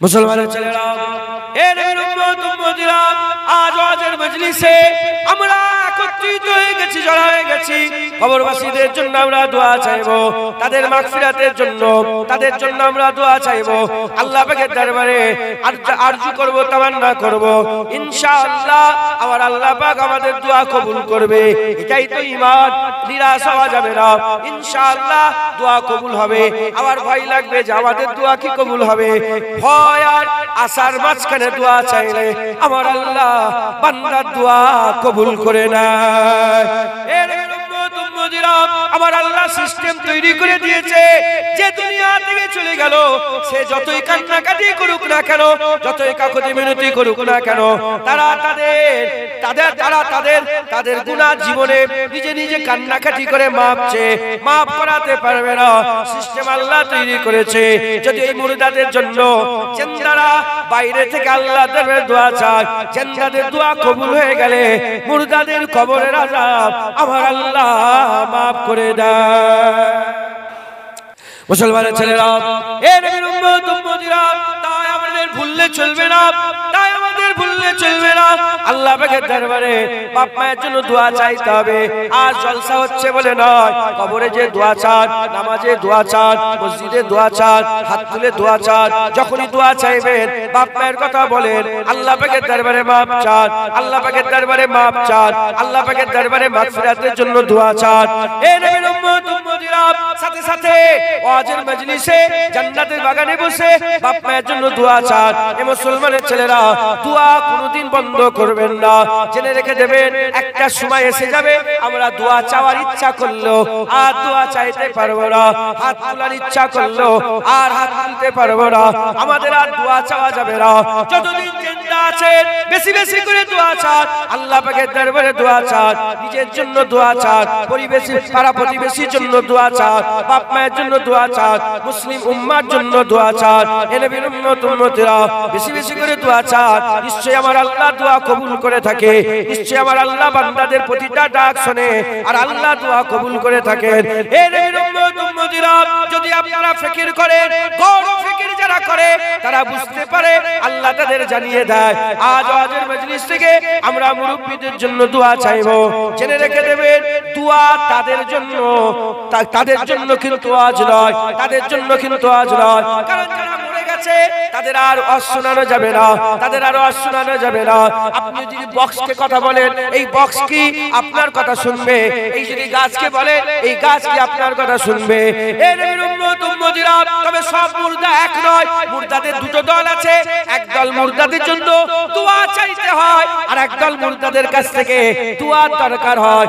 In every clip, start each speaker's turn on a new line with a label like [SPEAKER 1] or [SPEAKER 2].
[SPEAKER 1] মুসলমানের ছেলেরা, এ নবীর উম্মত উম্মতিরা, আজ ওয়াজের মজলিসে আমরা একত্রিত হয়ে গেছি, জড়ো হয়ে গেছি। কবরবাসীদের জন্য আমরা দোয়া চাইবো, তাদের মাগফিরাতের জন্য, তাদের জন্য আমরা দোয়া চাইবো। আল্লাহ পাকের দরবারে আরজু করব, তামান্না করব, ইনশাআল্লাহ আমার আল্লাহ পাক আমাদের দোয়া কবুল করবে। এটাই তো ঈমান, নিরাশ হওয়া যাবে না। ইনশাআল্লাহ দোয়া কবুল হবে। আমার ভয় লাগবে যে আমাদের দোয়া কি কবুল হবে? ভয় আর আশার মাঝখানে দোয়া চাইলে আমার আল্লাহ বান্দার দোয়া কবুল করে না। আমার আল্লাহ সিস্টেম তৈরি করে দিয়েছে, যে দুনিয়া থেকে চলে গেল সে যতই কান্নাকাটি করুক না কেন, যতই কাকুতি মিনতি করুক না কেন, তারা তাদের গুনাহ জীবনে নিজে নিজে কান্নাকাটি করে মাফ করাতে পারবে না। সিস্টেম আল্লাহ তৈরি করেছে। যদি এই মুর্দাদের জন্য জিন্দারা বাইরে থেকে আল্লাহ দরবারে দোয়া চায়, জিন্দাদের দোয়া কবুল হয়ে গেলে মুর্দাদের কবরের আযাব আমার আল্লাহ মাফ করে দেয়। মুসলমানের ছেলেরা, এ নবীর উম্মত উম্মতিরা, তাই আমাদের ভুললে চলবে না, তাই আমাদের ভুললে চলবে না। আল্লাহ পাকের দরবারে বাপ মায়ের জন্য দোয়া চাইতে হবে। আর জলসা হচ্ছে বলে নয়, কবরে যে দোয়া চান, নামাজে দোয়া চান, মসজিদে দোয়া চান, হাত তুলে দোয়া চান, যখনই দোয়া চাইবেন বাপ মায়ের কথা বলেন, আল্লাহ পাকের দরবারে মাপ চান, আল্লাহ পাকের দরবারে মাপ চান, আল্লাহ পাকের দরবারে মাগফিরাতের জন্য দোয়া চান। এ নবীর উম্মত উম্মতিরা, সাথে সাথে ওয়াজের মজলিসে জান্নাতের বাগানে বসে বাপ মায়ের জন্য দোয়া চান। এ মুসলমানের ছেলেরা, দোয়া কোনোদিন বন্ধ করবেন না। জেনে রেখে দেবেন, একটা সময় এসে যাবে আমরা দোয়া চাওয়ার ইচ্ছা করলো আর দোয়া চাইতে পারবো না, হাত তোলার ইচ্ছা করলো আর হাত তুলতে পারবো না, আমাদের আর দোয়া চাওয়া যাবে না। যতদিন জিন্দা আছেন বেশি বেশি করে দোয়া চান, আল্লাহ পাকের দরবারে দোয়া চান, নিজের জন্য দোয়া চান, পরিবেশী পাড়া প্রতিবেশীর জন্য দোয়া চান, বাপ মায়ের জন্য দোয়া চান, মুসলিম উম্মার জন্য দোয়া চান। এ নবীর উম্মত উম্মতিরা, বেশি বেশি করে দোয়া চান। নিশ্চয়ই আমার আল্লাহ দোয়া কবুল করে থাকে, নিশ্চয়ই আমার আল্লাহ বান্দাদের প্রতিটা ডাক শুনে আর আল্লাহ দোয়া কবুল করে থাকেন। এ নবীর উম্মত উম্মতিরা, যদি আপনারা ফিকির করেন, গৌর ফিকির যারা করে তারা বুঝতে পারে, আল্লাহ তাদের জানিয়ে দেয়। আজ ওয়াজের মজলিস থেকে আমরা মুরব্বিদের জন্য দোয়া চাইবো। জেনে রেখে দেবেন, দোয়া তাদের জন্য কিন্তু আজ নয়, তাদের জন্য কিন্তু আজ নয়। কারণ যারা মরে গেছে তাদের আর ওয়াজ শোনানো যাবে না, তাদের আর ওয়াজ শোনানো যাবে না। আপনি যদি বক্সকে কথা বলেন, এই বক্স কি আপনার কথা শুনবে? এই যদি গাছকে বলে, এই গাছ কি আপনার কথা শুনবে? এই নবীর উম্মত উম্মতিরা, তবে সব মুর্দা এক নয়, মুর্দাদের দুটো দল আছে। একদল মুর্দাদের জন্য দোয়া চাইতে হয় আর একদল মুর্দাদের কাছ থেকে দোয়ার দরকার হয়।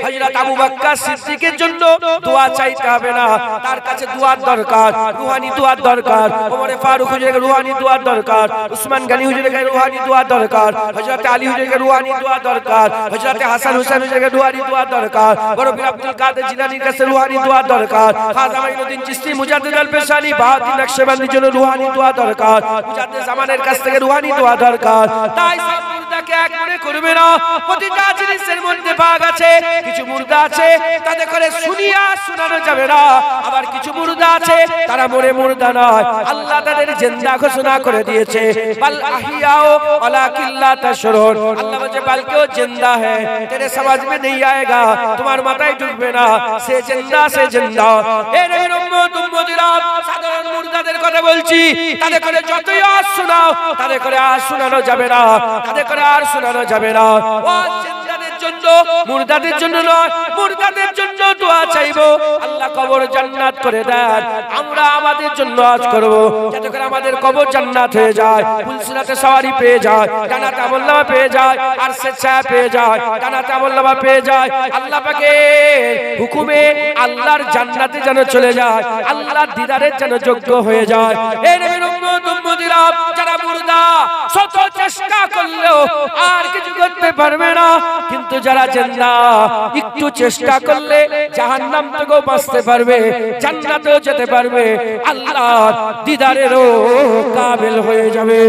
[SPEAKER 1] হযরত আবু বকর সিদ্দিকের জন্য দোয়া চাইতে হবে না, তার কাছে দোয়ার দরকার, রুহানি দোয়ার দরকার। ওমর ফারুক হুজুরের রুহানি দোয়ার দরকার, উসমান গনি হুজুরের রুহানি দোয়ার দরকার, হযরত আলী হুজুরের রুহানি দোয়ার দরকার, হযরত হাসান হুসাইন হুজুরের রুহানি দোয়ার দরকার, বড় পীর আব্দুল কাদের জিলানীর কাছে রুহানি দোয়ার দরকার, খাজা মাইনুদ্দিন চিশতি মুজাদ্দিদ আল পেশানি বাহাউদ্দিন নকশবন্দির জন্য রুহানি দোয়া দরকার, মুজাদ্দিদ জামানের কাছ থেকে রুহানি দোয়া দরকার। তাই সব মুর্দাকে এক মনে করবে না, প্রতিটা জিনিসের মধ্যে ভাগ আছে। কিছু মুর্দা আছে তাদের করে শুনিয়া শোনানো যাবে না, আবার কিছু মুর্দা আছে তারা মরে মুর্দা নয়, আল্লাহ তাদের জিন্দা ঘোষণা করে দিয়েছে। বাল আহিয়াও ওয়ালাকিন লা তাশউরুন, আল্লাহ বলে বালকেও জিন্দা হ্যায়, তেরে समझ में नहीं आएगा, তোমার মাথায় ঢুকবে না, সে জিন্দা। এ নবীর উম্মত উম্মতিরা, সাধারণ মুর্দাদের কথা বলছি, তাদের করে যতই আওয়াজ শোনাও, তাদের করে আর শোনানো যাবে না, তাদের করে আর শোনানো যাবে না। ও জিন্দাদের জন্য, মুর্দাদের জন্য নয়, মুর্দাদের জন্য দোয়া চাইবো, আল্লাহ কবর জান্নাত করে দেন। আমরা আমাদের জন্য আজ করব, যাতে করে আমাদের কবর জান্নাত হয়ে যায়, ফুলসিরাতে সওয়ারি পেয়ে যায়, জান্নাতে আমলনামা পেয়ে যায়, আর স্বেচ্ছায় পেয়ে যায়, জান্নাতে আমলনামা পেয়ে যায়। আল্লাহ পাকের হুকুমে আল্লাহর জান্নাতে যেন চলে যায়, আল্লাহর দিদারের যেন যোগ্য হয়ে যায়। এই নবীর উম্মত উম্মতিরা, যারা মুর্দা শত চেষ্টা করলেও আর কিছু করতে পারবে না, কিন্তু যারা জিন্দা একটু চেষ্টা করলে জাহান্নাম থেকেও বাঁচতে পারবে, জান্নাতেও যেতে পারবে, আল্লাহর দিদারেরও কাবিল হয়ে যাবে।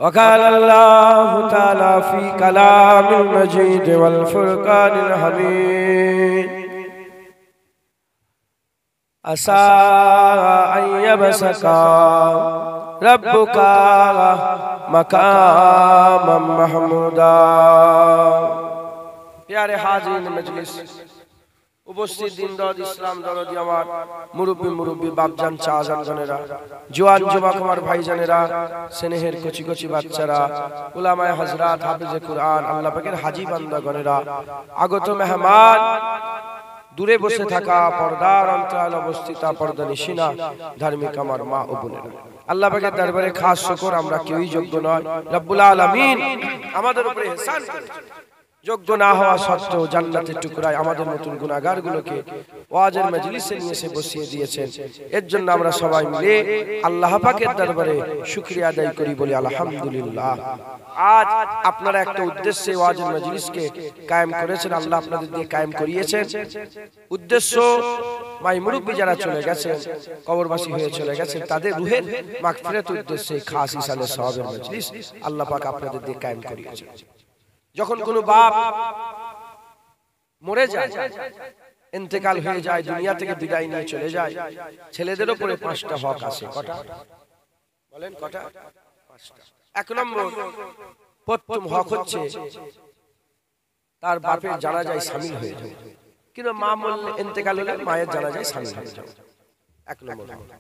[SPEAKER 1] وقال الله تعالى في كلام المجيد والفرقان الحميد عسى أن يبسكا ربك مقاما محمودا प्यारे हाज़रीन मजलिस উপস্থিত দিনদার ইসলাম দরদি আমার মুরব্বি বাপজান চাচাজান জনেরা জওয়ান যুবক আমার ভাইজানেরা স্নেহের কচি কচি বাচ্চারা উলামায়ে হযরত হাফেজে কুরআন আল্লাহ পাকের হাজী বান্দাগণেরা আগত মেহমান দূরে বসে থাকা পর্দার অন্তরালে অবস্থিত পর্দানিশিনা ধার্মিক আমার মা ও বোনেরা আল্লাহ পাকের দরবারে খাস শুকর আমরা কেউই যোগ্য নয় রব্বুল আলামিন আমাদের উপরে ইহসান করেছেন যোগ্য না হওয়া সত্ত্বেও জান্নাতের টুকরায় আমাদের নতুন গুনাহগারগুলোকে ওয়াজের মজলিসে নিয়ে এসে বসিয়ে দিয়েছেন এর জন্য আমরা সবাই মিলে আল্লাহ পাকের দরবারে শুকরিয়া আদায় করি বলি আলহামদুলিল্লাহ আজ আপনারা একটা উদ্দেশ্যে ওয়াজের মজলিসকে কায়েম করেছেন আল্লাহ আপনাদের দিয়ে কায়েম করিয়েছেন উদ্দেশ্য মাই মুরব্বি যারা চলে গেছেন কবরবাসী হয়ে চলে গেছেন তাদের রূহের মাগফিরাতের উদ্দেশ্যে খাস ইসালে সওয়াবের মজলিস আল্লাহ পাক আপনাদের দিয়ে কায়েম করিয়েছেন যখন কোনো বাপ মরে যায় ইন্তেকাল হয়ে যায় দুনিয়া থেকে বিদায় নিয়ে চলে যায় ছেলেদের উপরে 5টা হক আছে কটা বলেন কটা 5টা এক নম্বর প্রথম হক হচ্ছে তার বাপের জানাজায় শামিল হয়ে যাবে কিন্তু মা মরলে ইন্তেকাল হলে মায়ের জানাজায় শামিল হয়ে যাবে এক নম্বর হক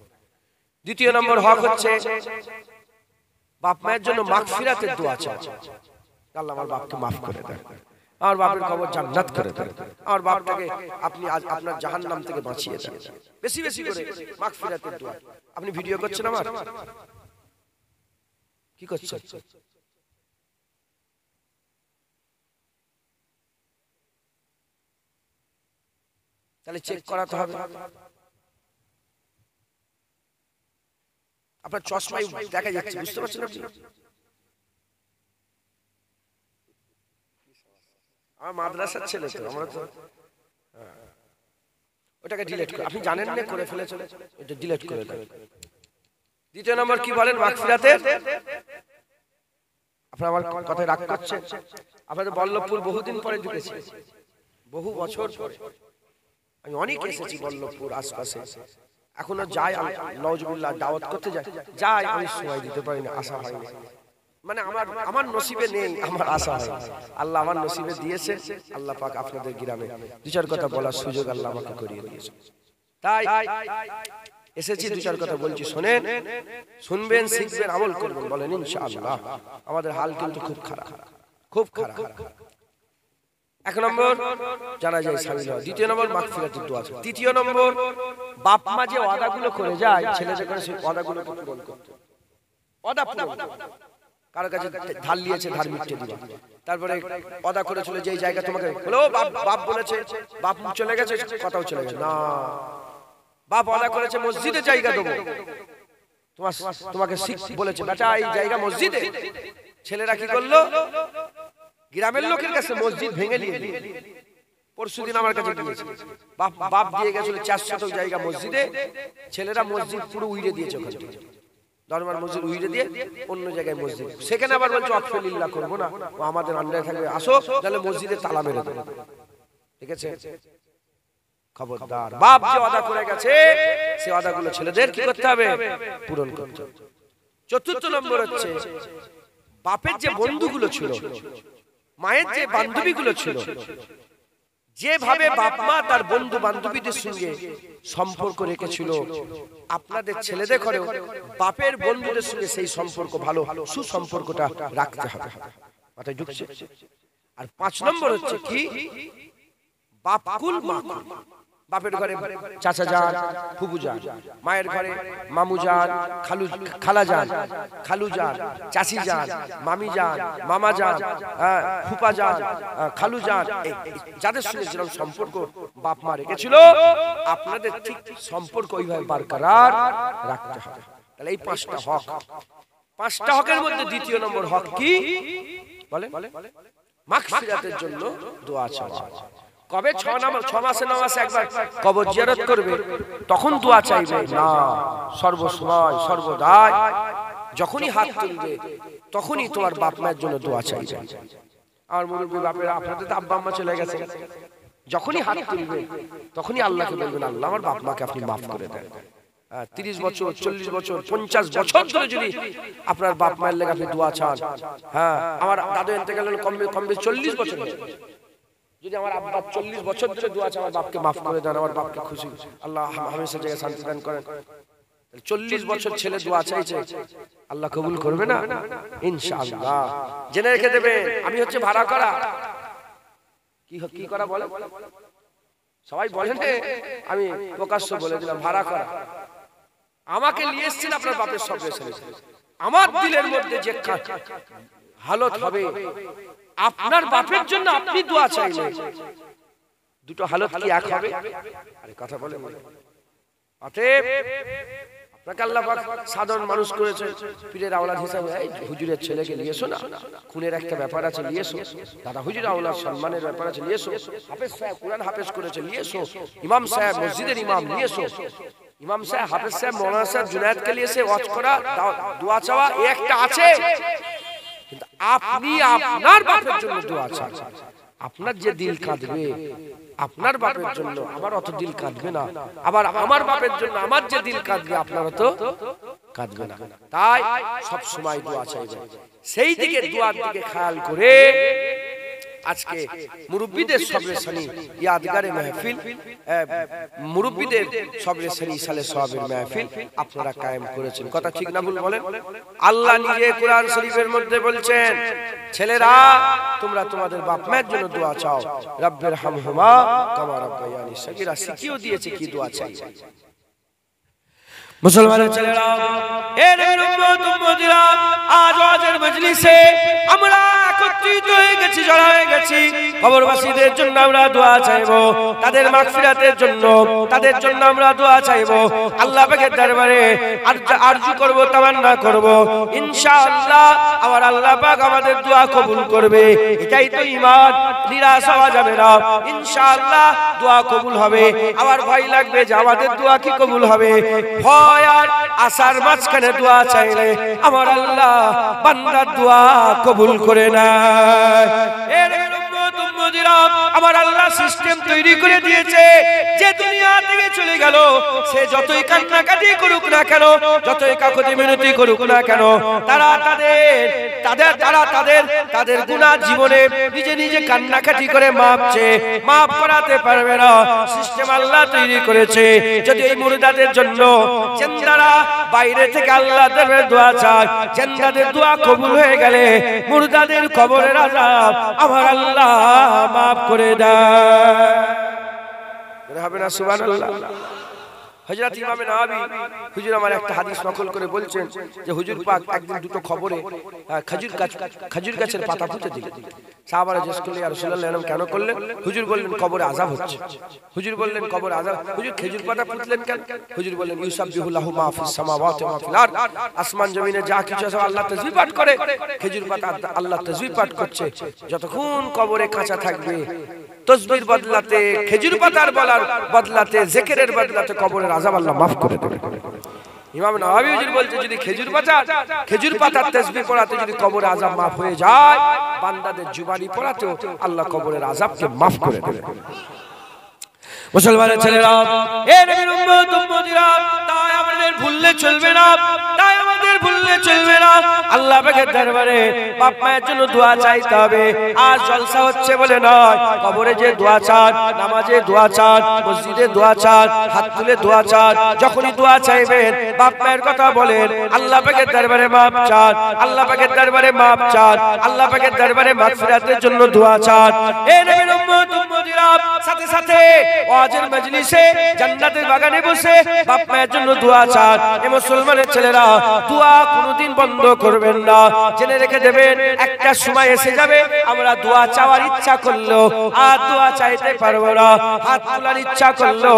[SPEAKER 1] দ্বিতীয় নম্বর হক হচ্ছে বাপ মায়ের জন্য মাগফিরাতের দোয়া চাওয়া আল্লাহ আমার বাপকে maaf করে দেন আমার বাপের কবর জান্নাত করে দেন আমার বাপটাকে আপনি আজ আপনার জাহান্নাম থেকে বাঁচিয়ে দেন বেশি বেশি করে মাগফিরাতের দোয়া আপনি ভিডিও করছেন আমার কি করছেন তাহলে চেক করাতে হবে আপনার চশমায় দেখা যাচ্ছে বুঝতে পারছেন আপনি আমার মাদ্রাসার ছেলে তো আমরা তো ওটাকে ডিলিট করে আপনি জানেন না করে ফেলেছেন এটা ডিলিট করে দেন দ্বিতীয় নম্বর কি বলেন মাগফিরাতের আপনি আমার কথায় রাগ করছেন আপনাদের বল্লভপুর বহুদিন পরে ঢুকেছি বহু বছর পরে আমি অনেক এসেছি বল্লভপুর আশপাশে এখনো যাই নওজুবিল্লাহ দাওয়াত করতে যাই আমি সময় দিতে পারি না আশা হয় না মানে আমার নসিবে নেই আমার আশা হয় আল্লাহ আমার নসিবে দিয়েছে আল্লাহ পাক আপনাদের গ্রামে দুই চার কথা বলার সুযোগ আল্লাহ আমাকে করিয়ে দিয়েছে তাই এসেছি দুই চার কথা বলছি শুনেন শুনবেন শিখবেন আমল করবেন বলেন ইনশাআল্লাহ আমাদের হাল কিন্তু খুব খারাপ এক নম্বর জানাজায় শামিল হওয়া দ্বিতীয় নম্বর মাগফিরাতের দোয়া তৃতীয় নম্বর বাপ মা যে ওয়াদাগুলো করে যায় ছেলেদের করে সেই ওয়াদাগুলো পূরণ করতে ওয়াদা পূরণ কারো কাছে ধার নিয়েছে ধার মিটে দিবা তারপরে ওয়াদা করেছিল যে জায়গা তোমাকে বলো বাপ বলেছে বাপ চলে গেছে কথাও চলে গেছে না বাপ ওয়াদা করেছে মসজিদে জায়গা দেবো তোমাকে শিখ বলেছে বেটা এই জায়গা মসজিদে ছেলেরা কি করলো গ্রামের লোকের কাছে মসজিদ ভেঙে নিয়ে পরশুদিন আমার কাছে গিয়েছে বাপ দিয়ে গেছিল 400 জায়গা মসজিদে ছেলেরা মসজিদ পুরো উইড়ে দিয়েছে ওখানে দরবার মসজিদ উইড়ে দিয়ে অন্য জায়গায় মসজিদ সেখানে আবার বলছে আফলিল্লাহ করব না ও আমাদের আন্ডারে থাকবে আসো তাহলে মসজিদে তালা মেরে দেব ঠিক আছে খবরদার বাপ যে ওয়াদা করে গেছে সেই ওয়াদাগুলো ছেলেদের কি করতে হবে পূরণ করতে হবে চতুর্থ নম্বর হচ্ছে বাপের যে বন্ধুগুলো ছিল মায়ের যে বান্ধবীগুলো ছিল যেভাবে বাপ মা তার বন্ধু বান্ধবীদের সঙ্গে সম্পর্ক রেখেছিল আপনাদের ছেলেদের ঘরেও বাপের বন্ধুদের সঙ্গে সেই সম্পর্ক ভালো সুসম্পর্কটা রাখতে হবে মাথায় ঢুকছে আর 5 নম্বর হচ্ছে কি বাপ কুল মা বাপের ঘরে চাচা যান ফুফু যান মায়ের ঘরে মামু যান খালা যান খালু যান চাচি যান মামি যান মামা যান ফুপা যান খালু যান যাদের সঙ্গে যেরকম সম্পর্ক বাপ মা রেখেছিল আপনাদের ঠিক সম্পর্ক ওইভাবে বরকরার রাখতে হবে তাহলে এই 5টা হক 5টা হকের মধ্যে দ্বিতীয় নম্বর হক কি বলেন মাগফিরাতের জন্য দোয়া চাওয়া কবে 6 মাসে 9 মাসে একবার কবর জিয়ারত করবে তখন দোয়া চাইবে না সর্বসময় সর্বদাই যখনই হাত তুলবে তখনই তোমার বাপ মায়ের জন্য দোয়া চাইবে আর মুরব্বি বাপেরা আপনাদের তো আব্বা আম্মা চলে গেছে যখনই হাত তুলবে তখনই আল্লাহকে বলবেন আল্লাহ আমার বাপ মাকে আপনি maaf করে দেন 30 বছর 40 বছর 50 বছর ধরে যদি আপনার বাপ মায়ের লেগে আপনি দোয়া চান, হ্যাঁ আমার দাদু ইন্তেকাল হলো কম বেশি 40 বছর, যদি আমার আব্বা 40 বছর ধরে দোয়া চান আমার বাপকে মাফ করে দেন, আমার বাপকে খুশি আল্লাহ হামেশা জায়গায় শান্তি দান করেন, 40 বছর ছেলে দোয়া চাইছে আল্লাহ কবুল করবে না ইনশাআল্লাহ। জেনে রেখে দেবেন আমি হচ্ছে ভাড়া করা, কি করা বলে সবাই বলেন, আমি প্রকাশ্য বলে দিলাম ভাড়া করা। আমাকে নিয়ে এসেছেন আপনার বাপের সব ছেলে, আমার দিলের মধ্যে যে হালত হবে আপনার বাপের জন্য আপনি দোয়া চাইলে দুটো হালত কি এক হবে? আরে কথা বলে অতএব আপনাকে আল্লাহ পাক সাধারণ মানুষ করেছে, পীরের আওলাদ হিসাবে হুজুরের ছেলেকে নিয়ে এসো না, খুনের একটা ব্যাপার আছে নিয়ে এসো, দাদা হুজুর আওলাদ সম্মানের ব্যাপার আছে নিয়ে এসো, হাফেজ সাহেব কোরআন হাফেজ করেছে নিয়ে এসো, ইমাম সাহেব মসজিদের ইমাম নিয়ে এসো, ইমাম সাহেব হাফেজ সাহেব মৌলানা সাহেব জুনায়েদকে নিয়ে এসে ওয়াজ করা দোয়া চাওয়া একটা আছে, কিন্তু আপনি আপনার বাপের জন্য দোয়া চান, আপনার যে দিল কাঁদবে আপনার বাপের জন্য আমার অত দিল কাঁদবে না, আবার আমার বাপের জন্য আমার যে দিল কাঁদবে আপনার অত কাঁদবে না। তাই সব সময় দোয়া চাইবে, সেই দিকে দোয়ার দিকে খেয়াল করে আজকে মুরব্বিদের সবরে সানি ইয়াদগারে মাহফিল, মুরব্বিদের সবরে সানি সালে সওয়াবের মাহফিল আপনারা কায়েম করেছেন। কথা ঠিক না ভুল বলেন? আল্লাহ নিজে কোরআন শরীফের মধ্যে বলছেন, ছেলেরা তোমরা তোমাদের বাপ মায়ের জন্য দোয়া চাও, রব্বির হামহুমা কামা রাব্বায়ানি সগীরা, শিখিয়ে দিয়েছে কি দোয়া চাই। মুসলমানের ছেলেরা, এ নবীর উম্মত উম্মতিরা, আজ ওয়াজের মজলিসে আমরা একত্রিত হয়ে গেছি, জড়ো হয়ে গেছি, কবরবাসীদের জন্য আমরা দোয়া চাইবো, তাদের মাগফিরাতের জন্য, তাদের জন্য আমরা দোয়া চাইবো, আল্লাহ পাকের দরবারে আরজু করব, তামান্না করব, ইনশাআল্লাহ আমার আল্লাহ পাক আমাদের দোয়া কবুল করবে। এটাই তো ঈমান, নিরাশ হওয়া যাবে না, ইনশাআল্লাহ দোয়া কবুল হবে। আমার ভয় লাগবে যে আমাদের দোয়া কি কবুল হবে, ভয় আর আশার মাঝখানে দোয়া চাইলে আমার আল্লাহ বান্দার দোয়া কবুল করে না। আমার আল্লাহ সিস্টেম তৈরি করে দিয়েছে, যে দুনিয়া থেকে চলে গেল সে যতই কান্নাকাটি করুক না কেন, যতই কাকুতি মিনতি করুক না কেন, তারা তাদের গুনাহ জীবনে নিজে নিজে কান্নাকাটি করে মাফ করাতে পারবে না। সিস্টেম আল্লাহ তৈরি করেছে, যদি এই মুর্দাদের জন্য জিন্দারা বাইরে থেকে আল্লাহ দরবারে দোয়া চায়, জিন্দাদের দোয়া কবুল হয়ে গেলে মুর্দাদের কবরের আযাব আমার আল্লাহ মাফ করে দেয়। হবে না সুবহানাল্লাহ? হযরত ইমাম নববী হুজুর আমার একটা হাদিস নকল করে বলছেন যে হুজুর পাক একদিন দুটো খবরে খেজুর গাছের পাতা পুঁতে দিলেন। সাহাবারা জিজ্ঞেস করলেন, ইয়া রাসূলুল্লাহ এরকম কেন করলেন? হুজুর বললেন কবরে আযাব হচ্ছে। হুজুর বললেন কবরে আযাব, হুজুর খেজুর পাতা পুঁতলেন কেন? হুজুর বললেন ইউসাব্বিহু লাহু মা ফিস সামাওয়াতি ওয়া ফিল আরদ, আসমান জমিনে যা কিছু আছে আল্লাহ তাসবিহ পাঠ করে, খেজুর পাতা আল্লাহ তাসবিহ পাঠ করছে, যতক্ষণ কবরে কাঁচা থাকবে তসবির বদলাতে, খেজুর পাতার বলার বদলাতে, জিকিরের বদলাতে কবরের আযাব আল্লাহ মাফ করে দেবে। ইমাম নববী হুজুর বলতে যদি খেজুর পাতার তাসবিহ পড়াতে যদি কবরের আযাব মাফ হয়ে যায়, বান্দাদের জুবানি পড়াতেও আল্লাহ কবরের আযাবকে মাফ করে দেবে। মুসলমানের ছেলেরা, এ নবীর উম্মত উম্মতিরা, তাই আমাদের ভুললে চলবে না, তাই আমাদের ভুললে চলবে না। আল্লাহ পাকের দরবারে বাপ মায়ের জন্য দোয়া চাইতে হবে। আর জলসা হচ্ছে বলে নয়, কবরে যে দোয়া চান, নামাজে দোয়া চান, মসজিদে দোয়া চান, হাত তুলে দোয়া চান, যখনই দোয়া চাইবেন বাপ মায়ের কথা বলেন, আল্লাহ পাকের দরবারে মাপ চান, আল্লাহ পাকের দরবারে মাপ চান, আল্লাহ পাকের দরবারে মাগফিরাতের জন্য দোয়া চান। এ নবীর উম্মত উম্মতিরা, সাথে সাথে ওয়াজের মজলিসে জান্নাতের বাগানে বসে বাপ মায়ের জন্য দোয়া চান। এ মুসলমানের ছেলেরা, দোয়া কোনোদিন বন্ধ করবেন না। জেনে রেখে দেবেন, একটা সময় এসে যাবে আমরা দোয়া চাওয়ার ইচ্ছা করলো আর দোয়া চাইতে পারবো না, হাত তোলার ইচ্ছা করলো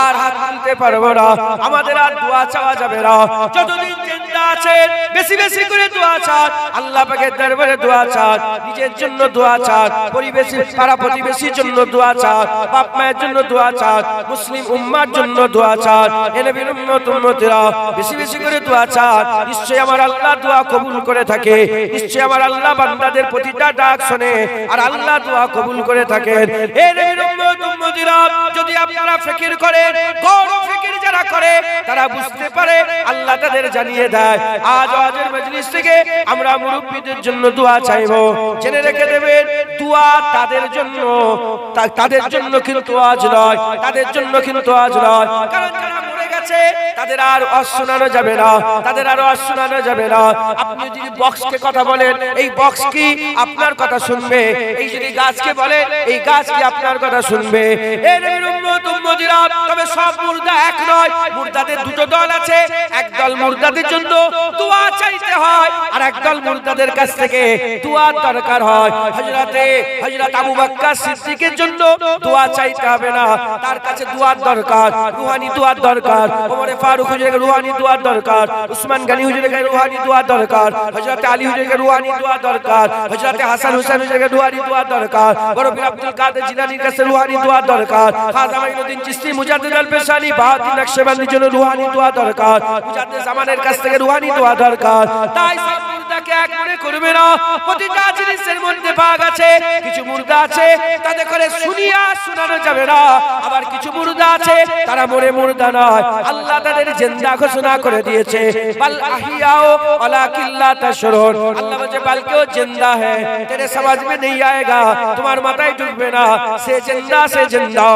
[SPEAKER 1] আর হাত তুলতে পারবো না, আমাদের আর দোয়া চাওয়া যাবে না। যতদিন জিন্দা আছেন বেশি বেশি করে দোয়া চান, আল্লাহ পাকের দরবারে দোয়া চান, নিজের জন্য দোয়া চান, পরিবেশী পাড়া প্রতিবেশীর জন্য দোয়া চান, বাপ মায়ের জন্য দোয়া চান, মুসলিম উম্মার জন্য দোয়া চান। এ নবীর উম্মত উম্মতিরা, বেশি বেশি করে দোয়া চান, নিশ্চয়ই আমার আল্লাহ দোয়া কবুল করে থাকে, নিশ্চয়ই আমার আল্লাহ বান্দাদের প্রতিটা ডাক শুনে আর আল্লাহ দোয়া কবুল করে থাকেন। এ নবীর উম্মত উম্মতিরা, উম্মতিরা, যদি আপনারা ফিকির করেন, গৌর ফিকির যারা করে তারা বুঝতে পারে, আল্লাহ তাদের জানিয়ে দেয়। আজ ওয়াজের মজলিস থেকে আমরা মুরব্বিদের জন্য দোয়া চাইবো। জেনে রেখে দেবেন, দোয়া তাদের জন্য কিন্তু আজ নয়, তাদের জন্য কিন্তু আজ নয়। কারণ যারা মরে গেছে তাদের আর ওয়াজ শোনানো যাবে না, তাদের আর ওয়াজ শোনানো যাবে না। আপনি যদি বক্সকে কথা বলেন, এই বক্স কি আপনার কথা শুনবে? এই যদি গাছকে বলেন, এই গাছ কি আপনার কথা শুনবে? এই নবীর উম্মত উম্মতিরা, তবে সব মুর্দা এক নয়, মুর্দাদের দুটো দল আছে। একদল মুর্দাদের জন্য দোয়া চাইতে হয়, আর একদল মুর্দাদের কাছ থেকে দোয়ার দরকার হয়। হযরত আবু বকর সিদ্দিকের জন্য দোয়া চাইতে হবে না, তার কাছে দোয়ার দরকার, রুহানি দোয়ার দরকার। ওমর ফারুক হুজুরের রুহানি দোয়ার দরকার, উসমান গনি হুজুরের রুহানি দোয়ার দরকার, হযরত আলী হুজুরের রুহানি দোয়ার দরকার, হযরত হাসান হুসাইন হুজুরের রুহানি দোয়ার দরকার, বড় পীর আব্দুল কাদের জিলানীর কাছে রুহানি দোয়ার দরকার, খাজা মাইনুদ্দিন চিশতি মুজাদ্দিদ আল পেশানি বাহাউদ্দিন নকশবন্দির জন্য রুহানি দোয়া দরকার, মুজাদ্দিদ জামানের কাছ থেকে রুহানি দোয়া দরকার। তাই সব মুর্দাকে এক মনে করবে না, প্রতিটা জিনিসের মধ্যে ভাগ আছে। কিছু মুর্দা আছে তাদের করে শুনিয়া শোনানো যাবে না, আবার কিছু মুর্দা আছে তারা মরে মুর্দা নয়, আল্লাহ তাদের জিন্দা ঘোষণা করে দিয়েছে। বাল আহিয়াও ওয়ালাকিন লা তাশউরুন, আল্লাহ বলে বালকেও জিন্দা है, तेरे समझ में नहीं आएगा, তোমার মাথায় ঢুকবে না, সে জিন্দা সে জিন্দা।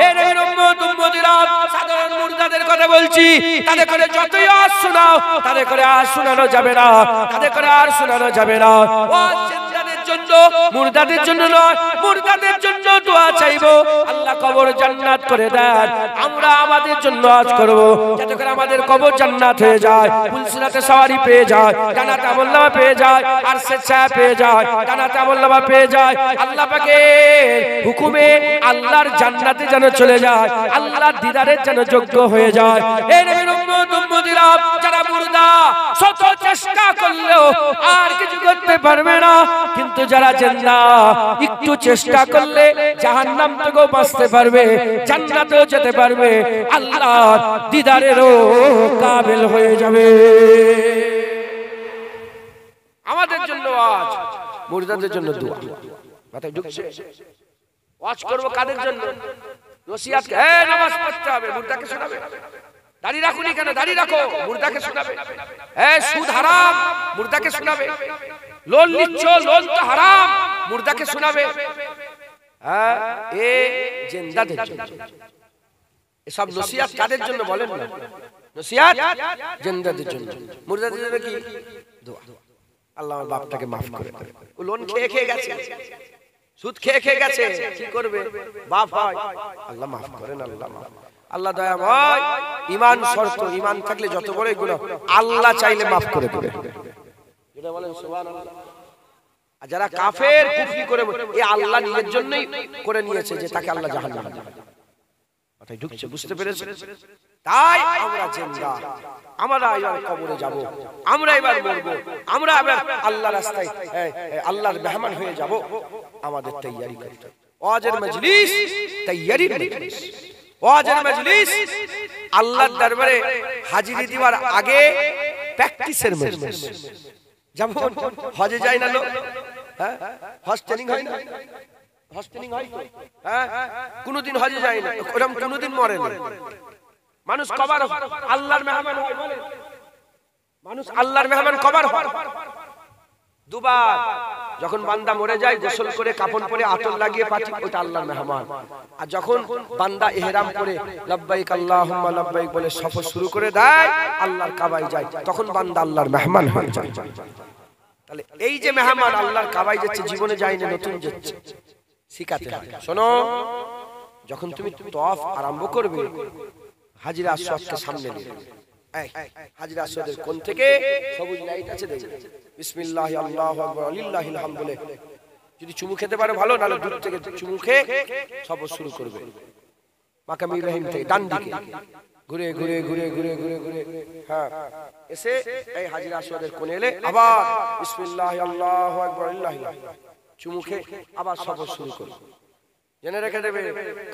[SPEAKER 1] এই নবীর উম্মত উম্মতিরা, সাধারণ মুর্দাদের কথা বলছি, তাদের করে যতই আজ শোনাও, তাদের করে আর শোনানো যাবে না, তাদের করে আর শোনানো যাবে না। ও জিন্দাদের জন্য, মুর্দাদের জন্য নয়, মুর্দাদের জন্য দোয়া চাইবো, আল্লাহ কবর জান্নাত করে দেন। আমরা আমাদের জন্য আজ করব, যাতে করে আমাদের কবর জান্নাত হয়ে যায়, ফুলসিরাতে সওয়ারি পেয়ে যায়, জান্নাতে আমলনামা পেয়ে যায়, আর স্বেচ্ছা পেয়ে যায়, জান্নাতে আমলনামা পেয়ে যায়। আল্লাহ পাকের হুকুমে আল্লাহর জান্নাতে যেন চলে যায়, আল্লাহর দিদারের যেন যোগ্য হয়ে যায়। এই নবীর উম্মত উম্মতিরা, যারা মুর্দা শত চেষ্টা করলেও আর কিছু করতে পারবে না, কিন্তু যারা জিন্দা একটু চেষ্টা করলে জাহান্নাম থেকেও বাঁচতে পারবে, জান্নাতেও যেতে পারবে, আল্লাহর দিদারেরও কাবিল হয়ে যাবে। আমাদের জন্য আজ, মুর্দাদের জন্য দোয়া। মাথায় ঢুকছে? ওয়াজ করব কাদের জন্য? নসিহত, এই নামাজ পড়তে হবে, মুর্দাকে শোনাবে। দাড়ি রাখুনি কেন? দাড়ি রাখো, মুর্দাকে শোনাবে। এই সুদ হারাম, মুর্দাকে শোনাবে। লোন নিচ্ছ, লোন তো হারাম, মুর্দাকে শোনাবে। হ্যাঁ, এ জিন্দাদের জন্য। এসব নসিহত কাদের জন্য বলেন না? নসিহত জিন্দাদের জন্য। মুর্দাদের জন্য কি? দোয়া। আল্লাহ আমার বাপটাকে মাফ করে দেবে, ও লোন খেয়ে খেয়ে গেছে, সুদ খেয়ে খেয়ে গেছে, কি করবে? বাপ হয়, আল্লাহ মাফ করেন, আল্লাহ মাফ। আল্লাহ দয়াময়, ঈমান শর্ত, ঈমান থাকলে যত বড়ই গুনাহ আল্লাহ চাইলে মাফ করে দেবে। এটা বলেন সুবহানাল্লাহ। আর যারা কাফের কুফরি করে, এই আল্লাহ নিজের জন্যই করে নিয়েছে যে তাকে আল্লাহ জাহান্নামে দেবে। মাথায় ঢুকছে? বুঝতে পেরেছেন? তাই আমরা জিন্দা, আমরা এবার কবরে যাব, আমরা এবার মরব, আমরা এবার আল্লাহর রাস্তায় আল্লাহর মেহমান হয়ে যাব। আমাদের তৈয়ারি করতে হবে। ওয়াজের মজলিস তৈয়ারির মজলিস, ওয়াজের মজলিস আল্লাহর দরবারে হাজিরি দেওয়ার আগে প্র্যাকটিসের মজলিস। যেমন হজে যায় না লোক, হ্যাঁ, হজ ট্রেনিং হয় না, হজ ট্রেনিং হয়, হ্যাঁ, কোনদিন হজে যায় না, ওরকম কোনদিন মরে না। মানুষ কবার আল্লাহর মেহমান হয়? মানুষ আল্লাহর মেহমান কবার হয়? দুবার। যখন বান্দা মরে যায়, গোসল করে কাফন পরে আতর লাগিয়ে পাঠি, ওটা আল্লাহর মেহমান। আর যখন বান্দা ইহরাম করে লব্বাইক আল্লাহুম্মা লব্বাইক বলে সফর শুরু করে দেয়, আল্লাহর কাবায় যায়, তখন বান্দা আল্লাহর মেহমান হয়ে যায়। তাহলে এই যে মেহমান আল্লাহর কাবায় যাচ্ছে, জীবনে যায়নি, নতুন যাচ্ছে, শিখাতে হয়। শোনো, যখন তুমি তওয়াফ আরম্ভ করবে, হাজিরা আসওয়াদকে সামনে নিয়ে, হাজিরা আসওয়াদের কোণ থেকে সবুজ লাইট আছে, দেখবে বিসমিল্লাহি আল্লাহু আকবার লিল্লাহিল হামদ বলে যদি চুমু খেতে পারো ভালো, নাহলে দূর থেকে চুমু খেয়ে সফর শুরু করবে। মাকাম ইব্রাহিম থেকে ডান দিকে ঘুরে ঘুরে ঘুরে ঘুরে ঘুরে ঘুরে, হ্যাঁ, এসে এই হাজিরা আসওয়াদের কোণে এলে আবার বিসমিল্লাহি আল্লাহু আকবার লিল্লাহিল হামদ চুমু খেয়ে আবার সফর শুরু করবে। জেনে রেখে দেবে,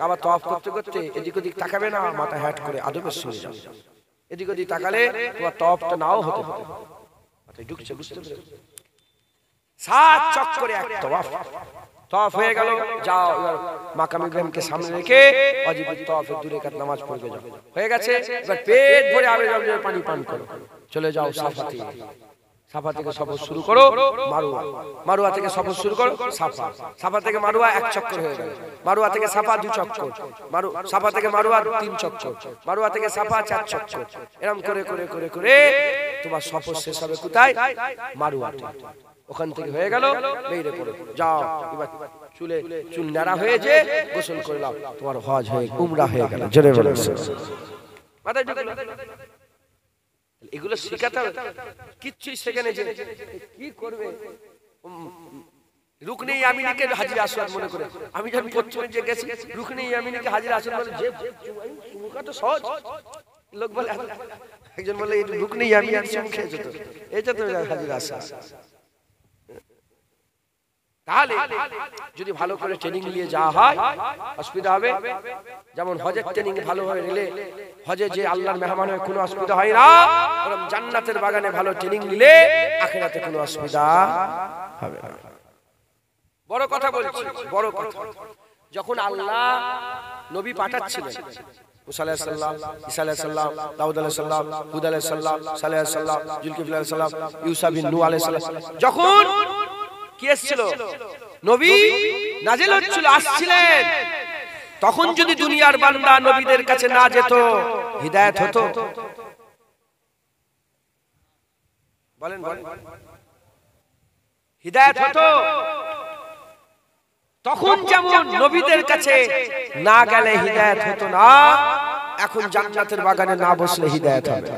[SPEAKER 1] কাবা তওয়াফ করতে করতে এদিক ওদিক তাকাবে না, মাথা হ্যাট করে আদবের সঙ্গে যাবে। এদিক ওদিক তাকালে তোমার তওয়াফটা নাও হতে পারে। মাথায় ঢুকছে? বুঝতে পেরেছো? 7 চক্করে এক তওয়াফ। তওয়াফ হয়ে গেল, যাও এবার মাকাম ইব্রাহিমকে সামনে রেখে ওয়াজিব তওয়াফের দূরে কাত নামাজ পড়বে যাও। হয়ে গেছে, এবার পেট ভরে আবে জমজমের পানি পান করো, চলে যাও সাফা থেকে। সাফা থেকে সফর শুরু করো মারওয়া, মারওয়া থেকে সফর শুরু করো সাফা, সাফা থেকে মারওয়া 1 চক্কর হয়ে গেল, মারওয়া থেকে সাফা 2 চক্কর, সাফা থেকে মারওয়া 3 চক্কর, মারওয়া থেকে সাফা 4 চক্কর, এরকম করে করে করে করে তোমার সফর শেষ হবে কোথায়? মারওয়াতে। ওখান থেকে হয়ে গেল বেরিয়ে পড়ো, যাও এবার চুল নাড়া হয়ে যে গোসল করে নাও, তোমার হজ হয়ে উমরা হয়ে গেল। জোরে বলো মাথায় ঢুকলো। এগুলো শেখাতে হবে, কিচ্ছুই শেখানে যে কি করবে। রুকনে ইয়ামিনীকে হাজির আসওয়াদ মনে করে, আমি যখন পশ্চিমে যে গেছি রুকনে ইয়ামিনীকে হাজির আসওয়াদ বলে যে চুমুকা তো সহজ, লোক বলে, একজন বলে এই রুকনে ইয়ামিনী চুমু খেয়েছে তো, এটা তো হাজির আসওয়াদ। তাহলে যদি ভালো করে ট্রেনিং নিয়ে যাওয়া হয় অসুবিধা হবে। যেমন হজের ট্রেনিং ভালো হয়ে নিলে হজে যে আল্লাহর মেহমান হয়ে কোনো অসুবিধা হয় না, বরং জান্নাতের বাগানে ভালো ট্রেনিং নিলে আখিরাতে কোনো অসুবিধা হবে না। বড় কথা বলছি, বড় কথা। যখন আল্লাহ নবী পাঠাচ্ছিলেন, মুসা আলাইহিস সালাম, ঈসা আলাইহিস সালাম, দাউদ আলাইহিস সালাম, হুদ আলাইহিস সালাম, সালেহ আলাইহিস সালাম, জুলকিফল আলাইহিস সালাম, ইউসা বিন নূহ আলাইহিস সালাম, যখন কি এসেছিল নবী নাজিল হচ্ছিল, আসছিলেন, তখন যদি দুনিয়ার বান্দা নবীদের কাছে না যেত হিদায়াত হতো? বলেন বলেন, হিদায়াত হতো? তখন যেমন নবীদের কাছে না গেলে হিদায়াত হতো না, এখন জান্নাতের বাগানে না বসলে হিদায়াত হবে।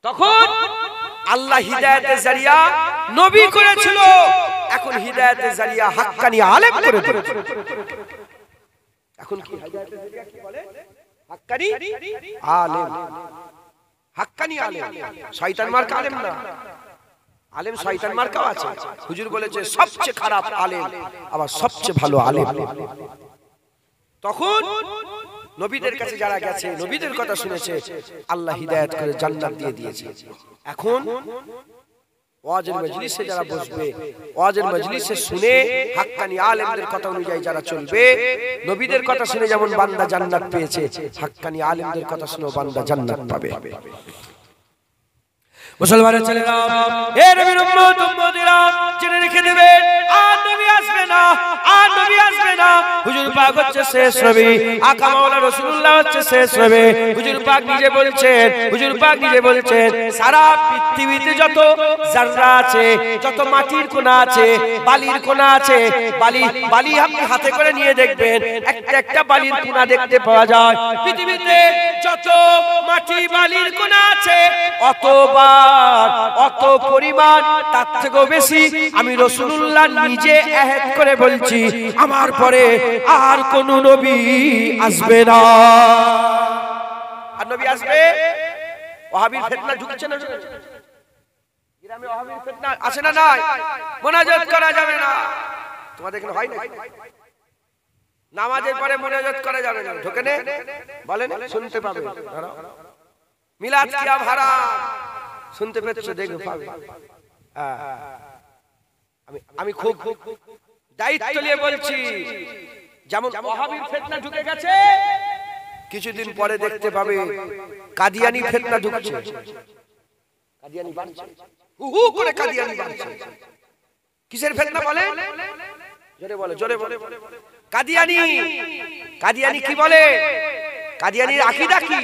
[SPEAKER 1] তখন আল্লাহ হিদায়াতের জারিয়া নবী করেছিল, এখন হিদায়াতের জারিয়া হাক্কানি আলেম করে দিয়েছে। এখন কি হিদায়াতের জারিয়া কি বলে? হাক্কানি আলেম, হাক্কানি আলেম, শয়তান মার্কা আলেম না। আলেম শয়তান মার্কাও আছে। হুজুর বলেছে সবচেয়ে খারাপ আলেম আবার সবচেয়ে ভালো আলেম। তখন নবীদের কাছে যারা গেছে, নবীদের কথা শুনেছে, আল্লাহ হিদায়াত করে জান্নাত দিয়ে দিয়েছে। এখন ওয়াজের মজলিসে যারা বসবে, ওয়াজের মজলিসে শুনে হাক্কানি আলেমদের কথা অনুযায়ী যারা চলবে, নবীদের কথা শুনে যেমন বান্দা জান্নাত পেয়েছে, হাক্কানি আলেমদের কথা শুনে বান্দা জান্নাত পাবে। মুসলমানের ছেলেরা, হে নবীর উম্মত উম্মতিরা, জেনে রেখে দেবেন, আর নবী আসবে না, আর নবী আসবে না। হুজুর পাক হচ্ছে শেষ নবী, আকা মাওলানা রাসূলুল্লাহ হচ্ছে শেষ নবী। হুজুর পাক নিজে বলছেন, হুজুর পাক নিজে বলছেন, সারা পৃথিবীতে যত জাররা আছে, যত মাটির কোনা আছে, বালির কোনা আছে, বালি আপনি হাতে করে নিয়ে দেখবেন, একটা একটা বালির কোনা দেখতে পাওয়া যায়। পৃথিবীতে যত মাটি বালির কোনা আছে, অতবার অত পরিমাণ, তার থেকেও বেশি আমি রাসূলুল্লাহ নিজে আয়াত করে বলছি, আমার পরে আর কোন নবী আসবে না। আর নবী আসবে, ওয়াহাবির ফিতনা ঢুকছে না, গ্রামে ওয়াহাবির ফিতনা আসে না? নাই, মুনাজাত করা যাবে না। তোমাদের এখানে হয় না? নামাজের পরে মুনাজাত করা যাবে না, ঢোকে না? বলেন, শুনতে পাবে। মিলাদ কিয়া হারাম, শুনতে পেয়েছো? দেখো পাবে। আমি খুব দায়িত্ব নিয়ে বলছি, যেমন ওয়াহাবির ফিতনা ঢুকে গেছে, কিছুদিন পরে দেখতে পাবে কাদিয়ানি ফিতনা ঢুকছে। কাদিয়ানি বাড়ছে, হু হু করে কাদিয়ানি বাড়ছে। কিসের ফিতনা বলে? জোরে বলে, জোরে বলে। কাদিয়ানি, কাদিয়ানি কি বলে? কাদিয়ানির আকীদা কি?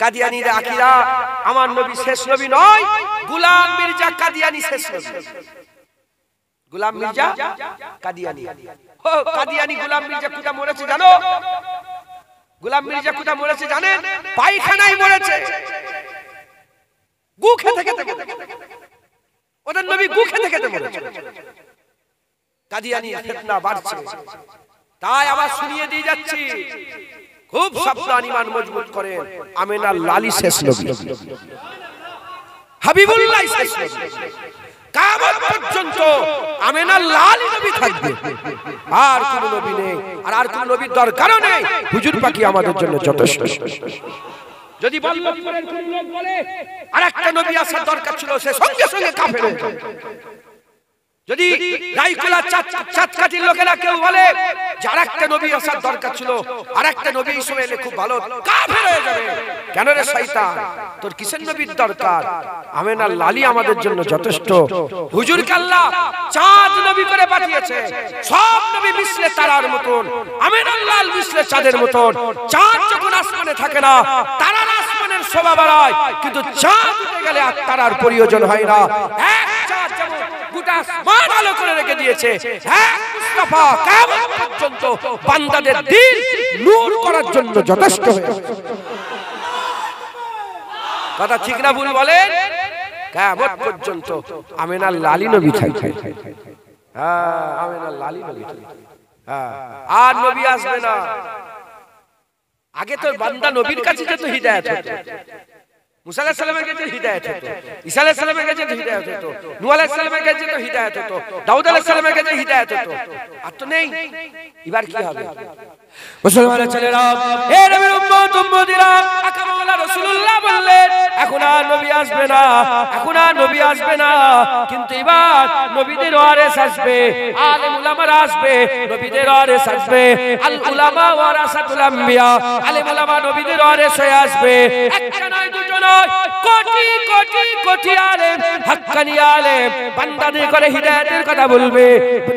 [SPEAKER 1] কাদিয়ানির আকীদা আমার নবী শেষ নবী নয়, গোলাম মির্জা কাদিয়ানি শেষ নবী। গোলাম মির্জা কাদিয়ানি, ও কাদিয়ানি গোলাম মির্জা কোথা মরেছে জানো? গোলাম মির্জা কোথা মরেছে জানেন? পায়খানায় মরেছে, গু খেতে খেতে। ওদের নবী গু খেতে খেতে মরেছে। কাদিয়ানি ফিতনা বাড়ছে, তাই আবার শুনিয়ে দিয়ে যাচ্ছি, খুব সাবধান, ঈমান মজবুত করেন। আমিনার লালি শেষ নবী, হাবিবুল্লাহ শেষ নবী, কিয়ামত পর্যন্ত আমিনার লালি নবী থাকবে, আর কোন নবী নেই, আর কোন নবীর দরকারও নেই। হুজুর পাকই আমাদের জন্য যথেষ্ট। যদি বল্লভপুরের কোন লোক বলে আরেকটা নবী আসার দরকার ছিল, সে সঙ্গে সঙ্গে কাফের হয়ে যায়। যদি রাইকোলা চাঁদকাঠির লোকেরা কেউ বলে যে আরেকটা নবী আসার দরকার ছিল, আরেকটা নবী হিসেবে এলে খুব ভালো, কাফের হয়ে যাবে। কেন রে শয়তান, তোর কিসের নবীর দরকার? আমেনার লালি আমাদের জন্য যথেষ্ট। হুজুরকে আল্লাহ চাঁদ নবী করে পাঠিয়েছে। সব নবী মিশলে তারার মতন, আমেনার লাল মিশলে চাঁদের মতন। চাঁদ যখন আসমানে থাকে না, তারার আসমানের শোভা বাড়ায়, কিন্তু চাঁদ উঠে গেলে আর তারার প্রয়োজন হয় না। এক চাঁদ যেমন গোটা আসমান আলো করে রেখে দিয়েছে, হ্যাঁ মুস্তাফা কিয়ামত পর্যন্ত বান্দাদের দিল নূর করার জন্য যথেষ্ট হয়েছে। কথা ঠিক না ভুল বলেন? কিয়ামত পর্যন্ত আমেনার লালি নবী থাকবে। হ্যাঁ, আমেনার লালি নবী থাকবে। হ্যাঁ, আর নবী আসবে না। আগে তো বান্দা নবীর কাছে যেত, হিদায়াত হতো। মুসা আলাইহিস সালামের কাছে হিদায়াত হতো, ঈসা আলাইহিস সালামের কাছে হিদায়াত হতো, নূহ আলাইহিস সালামের কাছে হিদায়াত হতো, দাউদ আলাইহিস সালামের কাছে হিদায়াত হতো। আর তো নেই। এবার কি হবে? মুসলমানের ছেলেরা, হে নবীর উম্মত উম্মতিরা, আকা মাওলা রাসূলুল্লাহ বললেন এখন আর নবী আসবে না, এখন আর নবী আসবে না। কিন্তু এবার নবীদের ওয়ারিস আসবে, আলেম উলামারা আসবে, নবীদের ওয়ারিস আসবে। আল উলামা ওয়ারাসাতুল আম্বিয়া, আলেম উলামা নবীদের ওয়ারিস হয়ে আসবে। একটা নয়, দুটো নয়, কোটি কোটি কোটি আলেম, হাক্কানি আলেম বান্দাদের করে হিদায়াতের কথা বলবে।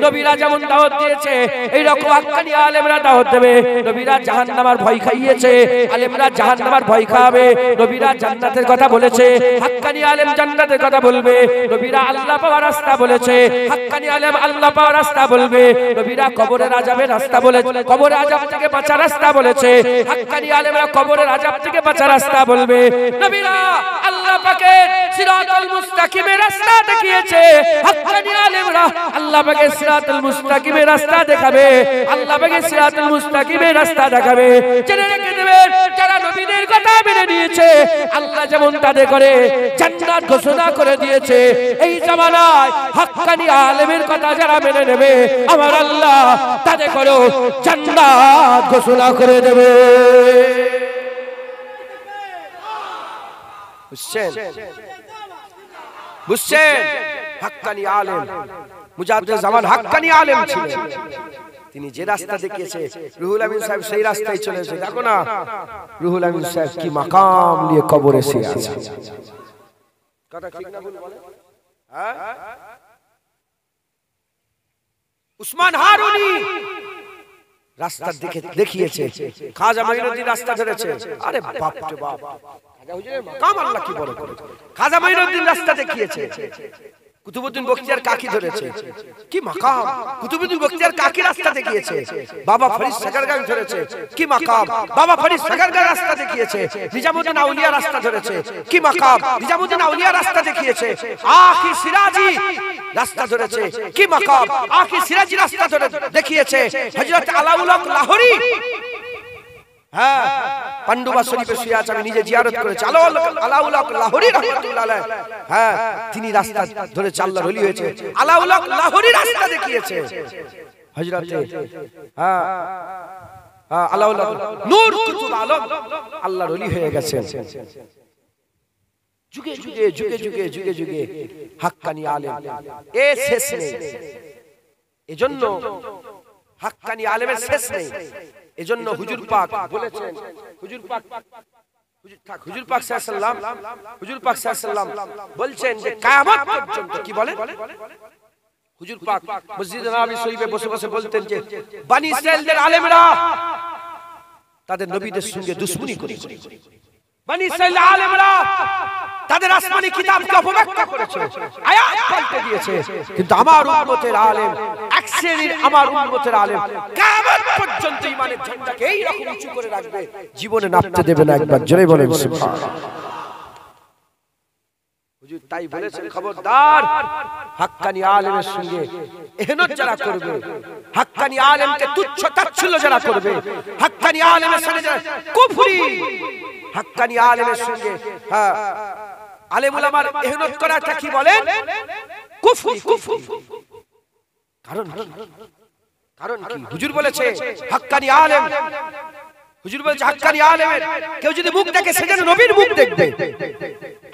[SPEAKER 1] নবীরা যেমন দাওয়াত দিয়েছে, এই রকম হাক্কানি আলেমরা দাওয়াত দেবে। নবীরা জাহান্নামের ভয় খাইয়েছে, আলেমরা জাহান্নামের ভয় খাবে। নবীরা জান্নাতের কথা বলেছে, হাক্কানি আলেম জান্নাতের কথা বলবে। নবীরা আল্লাহ পাওয়ার রাস্তা বলেছে, হাক্কানি আলেম আল্লাহ পাওয়ার রাস্তা বলবে। নবীরা কবরের আযাবের রাস্তা বলেছে, কবরের আযাব থেকে বাঁচার রাস্তা বলেছে, হাক্কানি আলেমরা কবরের আযাব থেকে বাঁচার রাস্তা বলবে। নবীরা আল্লাহ পাকের সিরাতুল মুস্তাকিমের রাস্তা দেখিয়েছে, হাক্কানি আলেমরা আল্লাহ পাকের সিরাতুল মুস্তাকিমের রাস্তা দেখাবে, আল্লাহ পাকের সিরাতুল মুস্তাকিমের রাস্তা দেখাবে। জেনে রেখে দেবেন, যারা নবীদের কথা মেনে নিয়েছে, আল্লাহ যেমন তাদের করে জান্নাত ঘোষণা করে দিয়েছে, এই জামানায় হাক্কানি আলেমের কথা যারা মেনে নেবে, আমার আল্লাহ তাদের করে জান্নাত ঘোষণা করে দেবে। বুঝছেন? বুঝছেন? হাক্কানি আলেম, মুজাদ্দিদ জামান হাক্কানি আলেম ছিলেন। তিনি যে রাস্তা দেখিয়েছে, রুহুল আমিন সাহেব সেই রাস্তায় চলেছে। দেখো না রুহুল আমিন সাহেব কি মাকাম নিয়ে কবরে শুয়ে আছে। কথা ঠিক না ভুল বলেন? হ্যাঁ, উসমান হারুনি রাস্তা দেখিয়েছে, খাজা মাইনুদ্দিন রাস্তা ধরেছে। আরে বাপ রে বাপ, খাজা হুজুরের মাকাম আল্লাহ কি বড় করেছে। খাজা মাইনুদ্দিন রাস্তা দেখিয়েছে, কুতুবউদ্দিন বখতিয়ার কাকি ধরেছে, কি মাকাম। কুতুবউদ্দিন বখতিয়ার কাকি রাস্তা দেখিয়েছে, বাবা ফরিদ সাগরগাঁও ধরেছে, কি মাকাম। বাবা ফরিদ সাগরগাঁও রাস্তা দেখিয়েছে, নিজামউদ্দিন আউলিয়া রাস্তা ধরেছে, কি মাকাম। নিজামউদ্দিন আউলিয়া রাস্তা দেখিয়েছে, আখি সিরাজি রাস্তা ধরেছে, কি মাকাম। আখি সিরাজি রাস্তা ধরে দেখিয়েছে হযরত আলাউল হক লাহোরী। হ্যাঁ, পান্ডুবা শরীফে শুয়ে আছে, আমি নিজে জিয়ারত করেছি। আলাউল হক লাহোরী রাহমাতুল্লাহ আলাইহি, হ্যাঁ তিনি রাস্তা ধরে আল্লাহর ওলি হয়েছে। আলাউল হক লাহোরী রাস্তা দেখিয়েছে হযরতে, হ্যাঁ আলাউল হক নূর কুতুব আলম আল্লাহর ওলি হয়ে গেছেন। যুগে যুগে যুগে যুগে যুগে যুগে হাক্কানি আলেম, এ শেষ নেই। এজন্য হাক্কানি আলেমের শেষ নেই। এজন্য হুজুর পাক বলেছেন, হুজুর পাক সাল্লাল্লাহু আলাইহি ওয়াসাল্লাম বলছেন যে কিয়ামত পর্যন্ত, কি বলেন হুজুর পাক মসজিদে নববী শরীফে বসে বসে বলতেন যে বনি ইসরাইলদের আলেমরা তাদের নবীদের সঙ্গে দুশমনি করেছে। বনি ইসরাইল আলেমরা তাদের আসমানি কিতাবকে অপব্যাখ্যা করেছে, আয়াত পাল্টে দিয়েছে। কিন্তু আমার উম্মতের আলেম, এক শ্রেণীর আমার উম্মতের আলেম কিয়ামত পর্যন্ত ঈমানের ঝান্ডাকে এই রকম উঁচু করে রাখবে, জীবনে নাপতে দেবে না। একবার জোরে বলেন সুবহানাল্লাহ। হুজুর তাই বলেছেন, খবরদার হাক্কানি আলেমের সঙ্গে এহনত যারা করবে, হাক্কানি আলেমকে তুচ্ছ তাচ্ছিল্য যারা করবে, হাক্কানি আলেমের সঙ্গে যারা কুফরি, হাক্কানি আলেমের সঙ্গে হ্যাঁ আলেম উলামার ইহনত করাটা কি বলেন? কুফরি। কুফরি কারণ কি? হুজুর বলেছে হাক্কানি আলেম, হুজুর বলেছে হাক্কানি আলেমের কেউ যদি মুখ দেখে সে যেন নবীর মুখ দেখবে।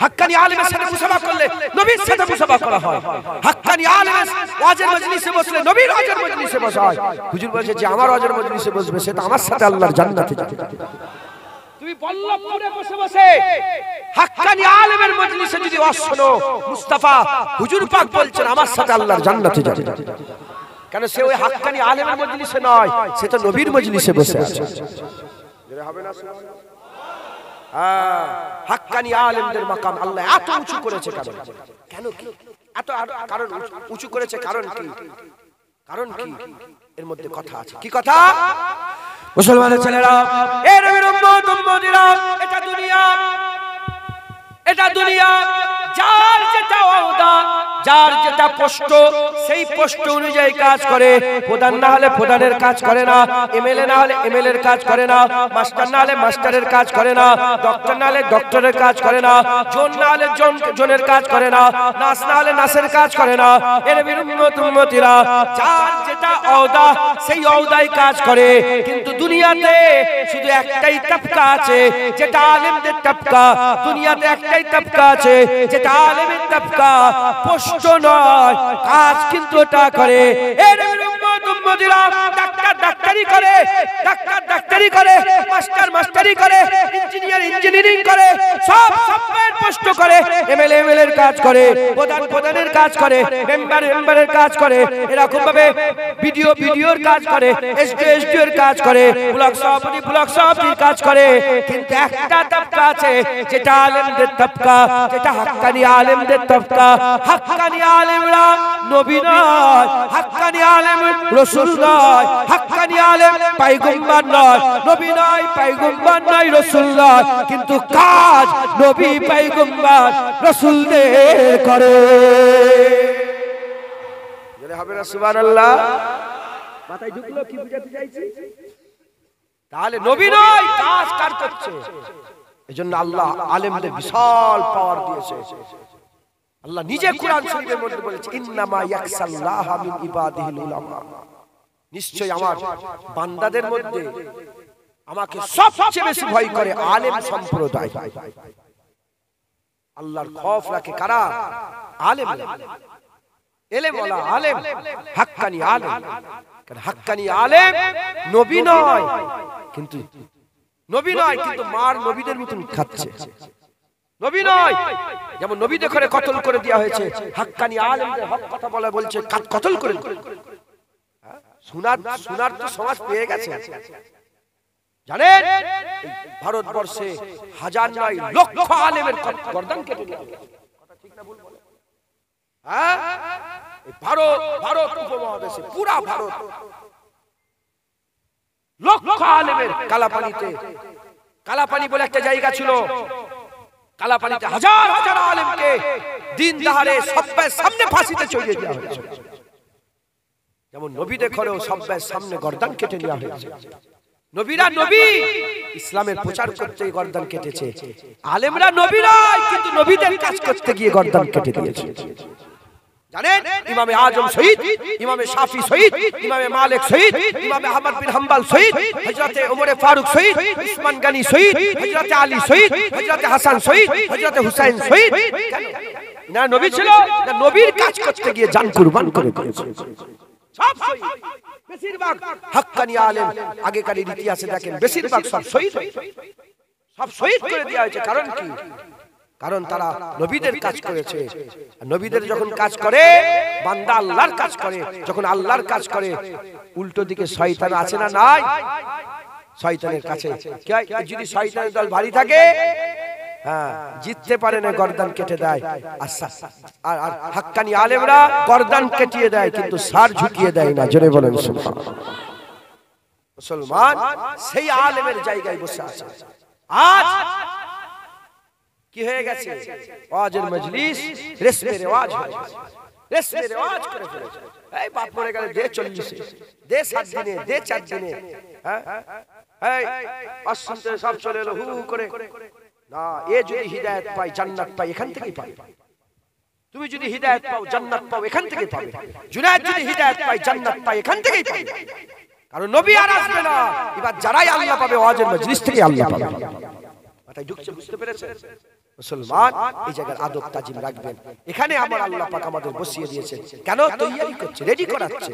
[SPEAKER 1] হাক্কানি আলেমের সাথে মুসাফা করলে নবীর সাথে মুসাফা করা হয়। হাক্কানি আলেমের ওয়াজের মজলিসে বসলে নবীর ওয়াজের মজলিসে বসা হয়। হুজুর বলেছে যে আমার ওয়াজের মজলিসে বসবে সে তো আমার সাথে আল্লাহর জান্নাতে যাবে। তুমি বল্লভপুরে বসে বসে হাক্কানি আলেমের মজলিসে যদি ওয়াজ শোনো, মুস্তাফা হুজুর পাক বলছেন আমার সাথে আল্লাহর জান্নাতে যাবে। কেন সে ওই হাক্কানি আলেমের মজলিসে নয়, সে তো নবীর মজলিসে বসে আছে। হবে না? হাক্কানি আলেমদের মাকাম আল্লাহ এত উঁচু করেছে কারণ কেন কি? এত কারণ উঁচু করেছে কারণ কি? কারণ কি? এর মধ্যে কথা আছে। কি কথা? মুসলমানের ছেলেরা, এ নবীর উম্মত উম্মতিরা, এটা দুনিয়া, এটা দুনিয়া। যার যেটা ওয়াদা, যার যেটা পোস্ট, সেই পোস্ট অনুযায়ী কাজ করে। প্রধান না হলে প্রধানের কাজ করে না, এমএলএ না হলে এমএলএর কাজ করে না, মাস্টার না হলে মাস্টারের কাজ করে না, ডক্টর না হলে ডক্টরের কাজ করে না, জন না হলে জনের কাজ করে না, নাস না হলে নাসের কাজ করে না। এর বিরুদ্ধ উম্মতিরা, যার যেটা ওয়াদা সেই ওয়াদাই কাজ করে। কিন্তু দুনিয়াতে শুধু একটাই তবকা আছে যেটা আলেমদের তবকা। দুনিয়াতে একটাই তবকা আছে যেটা আলেমের তবকা। পোস্ট নয়, কাজ কিন্তু ওটা করে। এর উম্মতিরা, ডাক্তার ডাক্তারি করে, ডাক্তার ডাক্তারি করে, মাস্টার মাস্টারি করে, ইঞ্জিনিয়ার ইঞ্জিনিয়ারিং করে, সব সবের পোস্ট করে। এমএলএ এমএলএর কাজ করে, প্রধান প্রধানের কাজ করে, মেম্বার মেম্বারের কাজ করে, এরকম ভাবে ভিডিও ভিডিওর কাজ করে, এসডিও এসডিওর কাজ করে, ব্লক সভাপতি ব্লক সভাপতির কাজ করে। কিন্তু একটা তবকা আছে যেটা আলেমদের তবকা, যেটা হাক্কানি আলেমদের তবকা। হাক্কানি আলেমরা নবী নয়, হাক্কানি আলেম রাসূল নয়, হাক্কানি আলেম পয়গম্বর নয়, নবী নয়, পয়গম্বর নয়, রাসূল নয়, কিন্তু কাজ নবী পয়গম্বর রাসূলদের করে। জোরে হবে না সুবহানাল্লাহ? মাথায় ঢুকলো কি বুঝাতে চাইছি? তাহলে নবী নয়, কাজ কার করছে। এজন্য আল্লাহ আলেমদের বিশাল পাওয়ার দিয়েছে। আল্লাহ নিজে কোরআন শরীফের মধ্যে বলেছে, ইন্নামা ইয়াকসাল্লাহ মিন ইবাদিহিল উলামা। নিশ্চয় আমার বান্দাদের মধ্যে আমাকে সবচেয়ে বেশি ভয় করে আলেম সম্প্রদায়। আল্লাহর খৌফ রাখে কারা? আলেম। এলেম ওয়ালা আলেম, হাক্কানি আলেম। কারণ হাক্কানি আলেম নবী নয়, কিন্তু নবী নয় কিন্তু মার নবীদের মতন খাচ্ছে। নবী নয়, যেমন নবীদের ঘরে কতল করে দেওয়া হয়েছে, হাক্কানি আলেমদের হক কথা বলা বলছে কতল করে। সোনার তো সমাজ পেয়ে গেছে। জানেন ভারতবর্ষে হাজার নয় লক্ষ আলেমের গর্দান কেটে দেওয়া হয়েছে। কথা ঠিক না ভুল বলে? হ্যাঁ, ভারত উপমহাদেশে পুরা ভারত লক্ষ আলেমের কালাপানি বলে একটা জায়গা ছিল, কালাপানিতে হাজার হাজার আলেমকে দিন দাহারে সবার সামনে ফাঁসিতে চড়িয়ে দেওয়া হয়েছে। যেমন নবীদের ঘরেও সবার সামনে গর্দান কেটে নেওয়া হয়েছে। নবীরা নবী, ইসলামের প্রচার করতে গর্দান কেটেছে। আলেমরা নবী নয়, কিন্তু নবীদের কাজ করতে গিয়ে গর্দান কেটে দিয়েছে। জানেন ইমামে আজম শহীদ, ইমামে শাফি শহীদ, ইমামে মালিক শহীদ, ইমামে আহমদ বিন হাম্বল শহীদ, হযরতে ওমরে ফারুক শহীদ, উসমান গনি শহীদ, হযরতে আলী শহীদ, হযরতে হাসান শহীদ, হযরতে হুসাইন শহীদ। না নবী ছিল না, নবীর কাজ করতে গিয়ে জান কুরবান করে দিয়েছে। সব শহীদ, বেশিরভাগ হাক্কানি আলেম আগেকার ইতিহাসে দেখেন বেশিরভাগ সব শহীদ, সব শহীদ করে দেওয়া হয়েছে। কারণ কি? কারণ তারা নবীদের কাজ করেছে। নবীদের যখন কাজ করে বান্দা আল্লাহর কাজ করে, যখন আল্লাহর কাজ করে উল্টো দিকে শয়তান আছে না নাই? শয়তানের কাছে যদি শয়তানের দল ভারী থাকে, হ্যাঁ জিততে পারে না, গর্দান কেটে দেয়। আর হাক্কানি আলেমরা গর্দান কেটিয়ে দেয় কিন্তু সার ঝুঁকিয়ে দেয় না। জোরে বলেন সুবহানাল্লাহ। মুসলমান সেই আলেমের জায়গায় বসে আছে। আজ কি হয়ে গেছে? ওয়াজের মজলিস রেশমে রেওয়াজ হয়ে গেছে, রেশমে রেওয়াজ করে ফেলেছে। এই বাপ মরে গেলে দে 40, দে 7 দিনে, দে 4 দিনে। হ্যাঁ এই আসতে সব চলে এলো হু করে। না, এ যদি হিদায়াত পায় জান্নাত পায় এখান থেকেই পাবে। তুমি যদি হিদায়াত পাও জান্নাত পাও এখান থেকেই পাবে। জুনায়েদ যদি হিদায়াত পায় জান্নাত পায় এখান থেকেই পাবে। কারণ নবী আর আসবে না, এবার যারাই আল্লাহ পাবে ওয়াজের মজলিস থেকে আল্লাহ পাবে। মাথায় ঢুকছে? বুঝতে পেরেছেন? মুসলমান এই জায়গার আদব তাজিম রাখবেন। এখানে আমার আল্লাহ পাক আমাদের বসিয়ে দিয়েছেন, কেন তৈয়ারি করছে, রেডি করাচ্ছে।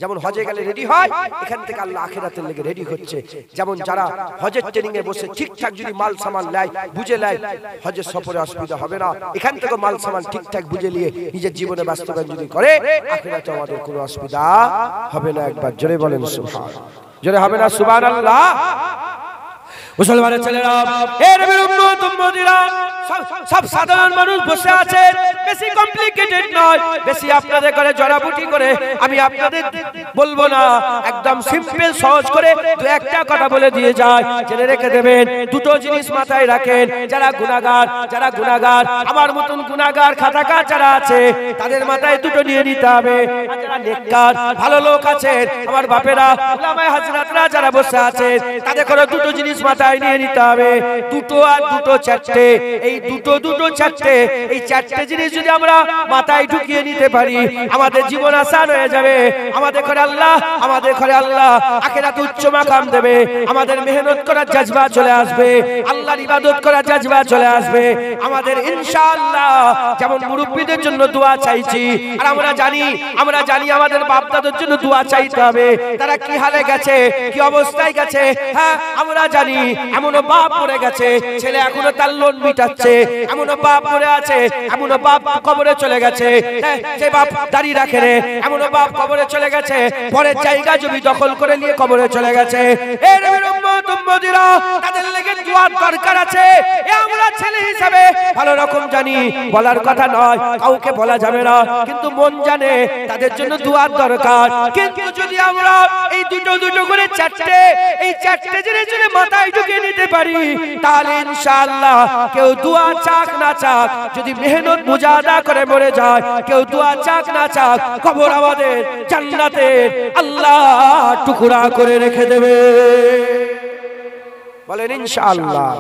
[SPEAKER 1] যেমন হজে গেলে রেডি হয়, এখান থেকে আল্লাহ আখিরাতের লেগে রেডি হচ্ছে। যেমন যারা হজের ট্রেনিং এ বসে ঠিকঠাক যদি মাল সামান নেয়, বুঝে নেয়, হজের সফরে অসুবিধা হবে না। এখান থেকে মাল সামান ঠিকঠাক বুঝে নিয়ে নিজের জীবনে বাস্তবায়ন যদি করে, আখিরাতে আমাদের কোনো অসুবিধা হবে না। একবার জোরে বলেন সুবহান, জোরে হবে না সুবহানাল্লাহ। মুসলমানের ছেলেরা, এর উম্মত উম্মতিরা, সব সাধারণ মানুষ বসে আছে, বেশি কমপ্লিকেটেড নয়, বেশি আপনাদের করে জড়াবুটি করে আমি আপনাদের বলবো না, একদম সিম্পল সহজ করে দু একটা কথা বলে দিয়ে যায়, জেনে রেখে দেবেন। দুটো জিনিস মাথায় রাখেন, যারা গুনাহগার আমার মতন গুনাহগার খাতাকার যারা আছে, তাদের মাথায় দুটো নিয়ে নিতে হবে। আর যারা নেককার ভালো লোক আছেন, আমার বাপেরা, উলামায়ে হাজরাতরা যারা বসে আছেন, তাদের করে দুটো জিনিস মাথায় নিয়ে নিতে হবে। দুটো আর দুটো চারটে, এই দুটো চারটে, এই চারটে জিনিস যদি আমরা মাথায় ঢুকিয়ে নিতে পারি, আমাদের জীবন আসান হয়ে যাবে। আমাদের ঘরে আল্লাহ আখিরাতে উচ্চ মাকাম দেবে। আমাদের মেহনত করার জজবা চলে আসবে, আল্লাহর ইবাদত করার জজবা চলে আসবে আমাদের ইনশাআল্লাহ। যেমন মুরব্বিদের জন্য দোয়া চাইছি, আর আমরা জানি আমাদের বাপ দাদার জন্য দোয়া চাইতে হবে। তারা কি হালে গেছে, কি অবস্থায় গেছে, হ্যাঁ আমরা জানি। এমনও বাপ পড়ে গেছে, ছেলে এখনো তার লোন মিটাচ্ছে, এমনও বাপ পড়ে আছে, এমনও বাপ কবরে চলে গেছে, সে বাপ দাঁড়িয়ে রাখে রে, এমনও বাপ কবরে চলে গেছে, পরের জায়গা জমি দখল করে নিয়ে কবরে চলে গেছে। এই নবীর উম্মত উম্মতিরা, তাদের লেগে দোয়ার দরকার আছে। এ আমরা ছেলে হিসাবে ভালো রকম জানি, বলার কথা নয়, কাউকে বলা যাবে না, কিন্তু মন জানে তাদের জন্য দোয়ার দরকার। কিন্তু যদি আমরা এই দুটো করে চারটে, এই চারটে জিনিস যদি মাথায় ঢুকিয়ে নিতে পারি, তাহলে ইনশাআল্লাহ কেউ দোয়া চাক না চাক, যদি মেহনত মুজাহাদা করে মরে যায়, কেউ দোয়া চাক না চাক, কবর আমাদের জান্নাতে আল্লাহ টুকরা করে রেখে দেবে। বলেন ইনশাআল্লাহ।